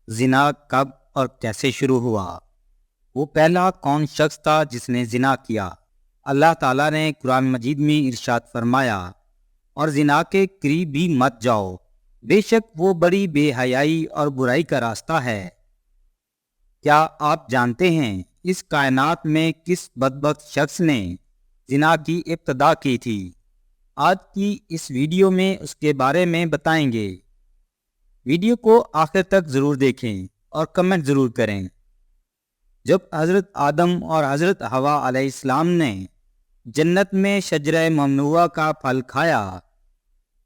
زنا کب اور کیسے شروع ہوا؟ وہ پہلا کون شخص تھا جس نے زنا کیا؟ اللہ تعالیٰ نے قرآن مجید میں ارشاد فرمایا، اور زنا کے قریب بھی مت جاؤ، بے شک وہ بڑی بے حیائی اور برائی کا راستہ ہے۔ کیا آپ جانتے ہیں اس کائنات میں کس بدبخت شخص نے زنا کی ابتدا کی تھی؟ آج کی اس ویڈیو میں اس کے بارے میں بتائیں گے۔ ویڈیو کو آخر تک ضرور دیکھیں اور کمنٹ ضرور کریں۔ جب حضرت آدم اور حضرت حوا علیہ السلام نے جنت میں شجرہ ممنوعہ کا پھل کھایا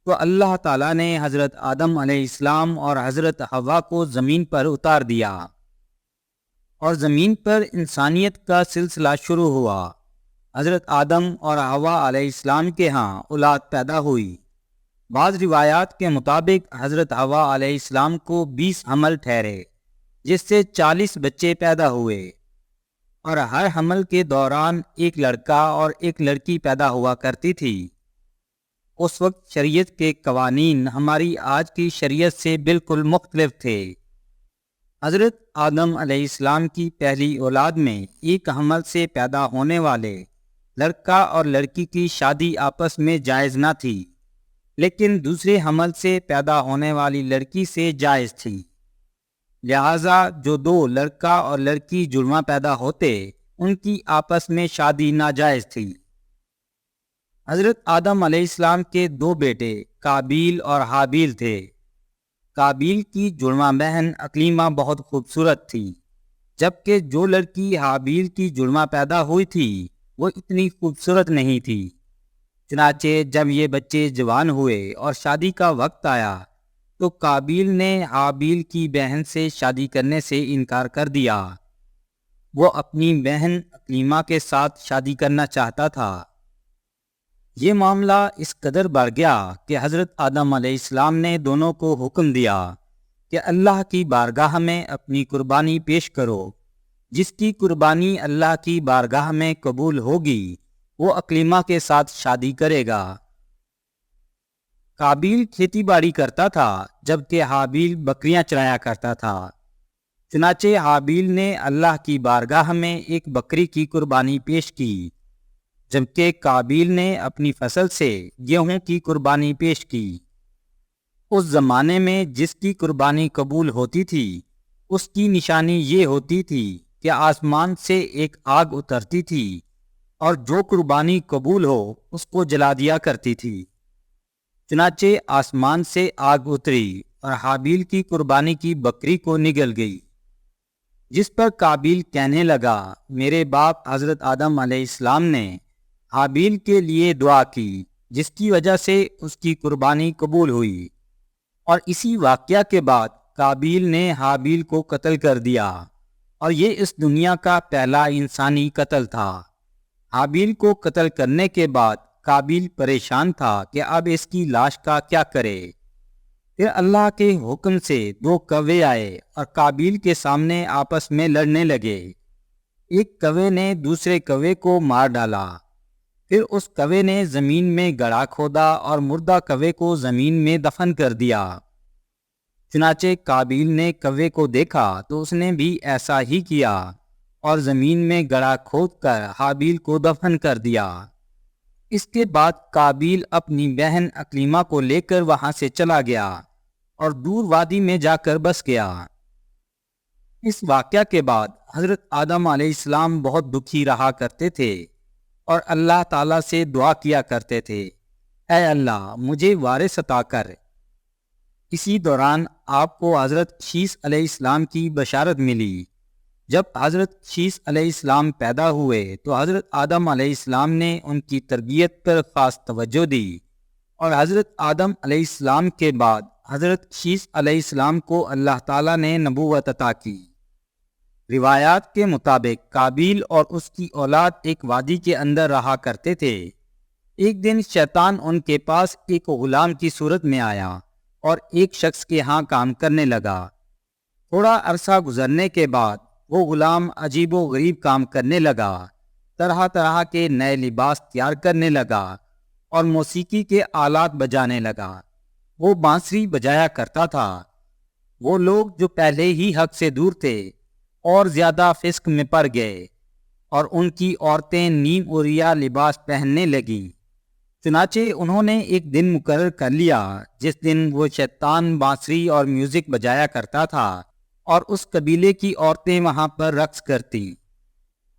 تو اللہ تعالیٰ نے حضرت آدم علیہ السلام اور حضرت حوا کو زمین پر اتار دیا، اور زمین پر انسانیت کا سلسلہ شروع ہوا۔ حضرت آدم اور حوا علیہ السلام کے ہاں اولاد پیدا ہوئی۔ بعض روایات کے مطابق حضرت حوا علیہ السلام کو 20 حمل ٹھہرے، جس سے 40 بچے پیدا ہوئے، اور ہر حمل کے دوران ایک لڑکا اور ایک لڑکی پیدا ہوا کرتی تھی۔ اس وقت شریعت کے قوانین ہماری آج کی شریعت سے بالکل مختلف تھے۔ حضرت آدم علیہ السلام کی پہلی اولاد میں ایک حمل سے پیدا ہونے والے لڑکا اور لڑکی کی شادی آپس میں جائز نہ تھی، لیکن دوسرے حمل سے پیدا ہونے والی لڑکی سے جائز تھی۔ لہذا جو دو لڑکا اور لڑکی جڑواں پیدا ہوتے، ان کی آپس میں شادی ناجائز تھی۔ حضرت آدم علیہ السلام کے 2 بیٹے قابیل اور حابیل تھے۔ قابیل کی جڑواں بہن اقلیمہ بہت خوبصورت تھی، جبکہ جو لڑکی حابیل کی جڑواں پیدا ہوئی تھی وہ اتنی خوبصورت نہیں تھی۔ چنانچہ جب یہ بچے جوان ہوئے اور شادی کا وقت آیا تو قابیل نے حابیل کی بہن سے شادی کرنے سے انکار کر دیا۔ وہ اپنی بہن اقلیمہ کے ساتھ شادی کرنا چاہتا تھا۔ یہ معاملہ اس قدر بڑھ گیا کہ حضرت آدم علیہ السلام نے دونوں کو حکم دیا کہ اللہ کی بارگاہ میں اپنی قربانی پیش کرو۔ جس کی قربانی اللہ کی بارگاہ میں قبول ہوگی وہ اقلیمہ کے ساتھ شادی کرے گا۔ قابیل کھیتی باڑی کرتا تھا، جبکہ حابیل بکریاں چرایا کرتا تھا۔ چنانچہ حابیل نے اللہ کی بارگاہ میں ایک بکری کی قربانی پیش کی، جبکہ قابیل نے اپنی فصل سے گیہوں کی قربانی پیش کی۔ اس زمانے میں جس کی قربانی قبول ہوتی تھی، اس کی نشانی یہ ہوتی تھی کہ آسمان سے ایک آگ اترتی تھی، اور جو قربانی قبول ہو اس کو جلا دیا کرتی تھی۔ چنانچہ آسمان سے آگ اتری اور حابیل کی قربانی کی بکری کو نگل گئی، جس پر قابیل کہنے لگا، میرے باپ حضرت آدم علیہ السلام نے حابیل کے لیے دعا کی، جس کی وجہ سے اس کی قربانی قبول ہوئی، اور اسی واقعہ کے بعد قابیل نے حابیل کو قتل کر دیا، اور یہ اس دنیا کا پہلا انسانی قتل تھا۔ حابیل کو قتل کرنے کے بعد قابیل پریشان تھا کہ اب اس کی لاش کا کیا کرے۔ پھر اللہ کے حکم سے 2 کوے آئے اور قابیل کے سامنے آپس میں لڑنے لگے۔ ایک کوے نے دوسرے کوے کو مار ڈالا، پھر اس کوے نے زمین میں گڑھا کھودا اور مردہ کوے کو زمین میں دفن کر دیا۔ چنانچہ قابیل نے کوے کو دیکھا تو اس نے بھی ایسا ہی کیا، اور زمین میں گڑھا کھود کر حابیل کو دفن کر دیا۔ اس کے بعد قابیل اپنی بہن اقلیمہ کو لے کر وہاں سے چلا گیا اور دور وادی میں جا کر بس گیا۔ اس واقعہ کے بعد حضرت آدم علیہ السلام بہت دکھی رہا کرتے تھے اور اللہ تعالیٰ سے دعا کیا کرتے تھے، اے اللہ مجھے وارث عطا کر۔ اسی دوران آپ کو حضرت شیس علیہ السلام کی بشارت ملی۔ جب حضرت شیس علیہ السلام پیدا ہوئے تو حضرت آدم علیہ السلام نے ان کی تربیت پر خاص توجہ دی، اور حضرت آدم علیہ السلام کے بعد حضرت شیس علیہ السلام کو اللہ تعالیٰ نے نبوت عطا کی۔ روایات کے مطابق قابیل اور اس کی اولاد ایک وادی کے اندر رہا کرتے تھے۔ ایک دن شیطان ان کے پاس ایک غلام کی صورت میں آیا اور ایک شخص کے ہاں کام کرنے لگا۔ تھوڑا عرصہ گزرنے کے بعد وہ غلام عجیب و غریب کام کرنے لگا، طرح طرح کے نئے لباس تیار کرنے لگا اور موسیقی کے آلات بجانے لگا۔ وہ بانسری بجایا کرتا تھا۔ وہ لوگ جو پہلے ہی حق سے دور تھے اور زیادہ فسق میں پڑ گئے، اور ان کی عورتیں نیم اوریا لباس پہننے لگیں۔ چنانچہ انہوں نے ایک دن مقرر کر لیا جس دن وہ شیطان بانسری اور میوزک بجایا کرتا تھا اور اس قبیلے کی عورتیں وہاں پر رقص کرتیں۔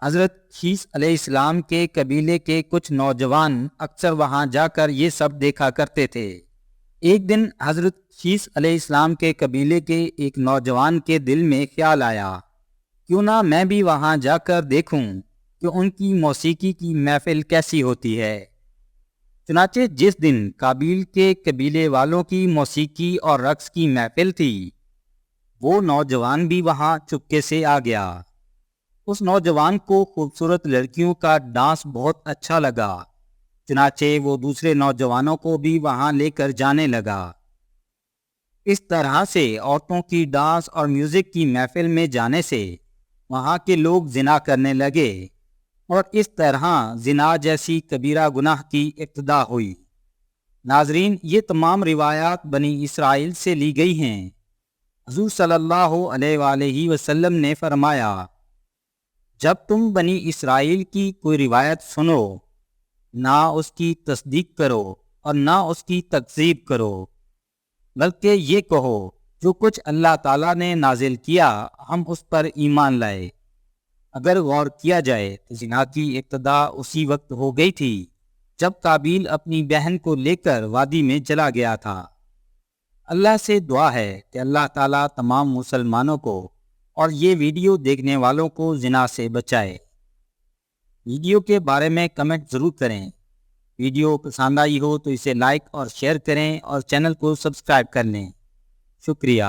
حضرت خیس علیہ السلام کے قبیلے کے کچھ نوجوان اکثر وہاں جا کر یہ سب دیکھا کرتے تھے۔ ایک دن حضرت خیس علیہ السلام کے قبیلے کے ایک نوجوان کے دل میں خیال آیا، کیوں نہ میں بھی وہاں جا کر دیکھوں کہ ان کی موسیقی کی محفل کیسی ہوتی ہے۔ چنانچہ جس دن قابیل کے قبیلے والوں کی موسیقی اور رقص کی محفل تھی، وہ نوجوان بھی وہاں چپکے سے آ گیا۔ اس نوجوان کو خوبصورت لڑکیوں کا ڈانس بہت اچھا لگا، چنانچہ وہ دوسرے نوجوانوں کو بھی وہاں لے کر جانے لگا۔ اس طرح سے عورتوں کی ڈانس اور میوزک کی محفل میں جانے سے وہاں کے لوگ زنا کرنے لگے، اور اس طرح زنا جیسی کبیرہ گناہ کی ابتدا ہوئی۔ ناظرین، یہ تمام روایات بنی اسرائیل سے لی گئی ہیں۔ حضور صلی اللہ علیہ وآلہ وسلم نے فرمایا، جب تم بنی اسرائیل کی کوئی روایت سنو، نہ اس کی تصدیق کرو اور نہ اس کی تکذیب کرو، بلکہ یہ کہو جو کچھ اللہ تعالیٰ نے نازل کیا ہم اس پر ایمان لائے۔ اگر غور کیا جائے تو زنا کی ابتدا اسی وقت ہو گئی تھی جب قابیل اپنی بہن کو لے کر وادی میں چلا گیا تھا۔ اللہ سے دعا ہے کہ اللہ تعالیٰ تمام مسلمانوں کو اور یہ ویڈیو دیکھنے والوں کو زنا سے بچائے۔ ویڈیو کے بارے میں کمنٹ ضرور کریں۔ ویڈیو پسند آئی ہو تو اسے لائک اور شیئر کریں اور چینل کو سبسکرائب کر لیں۔ شکریہ۔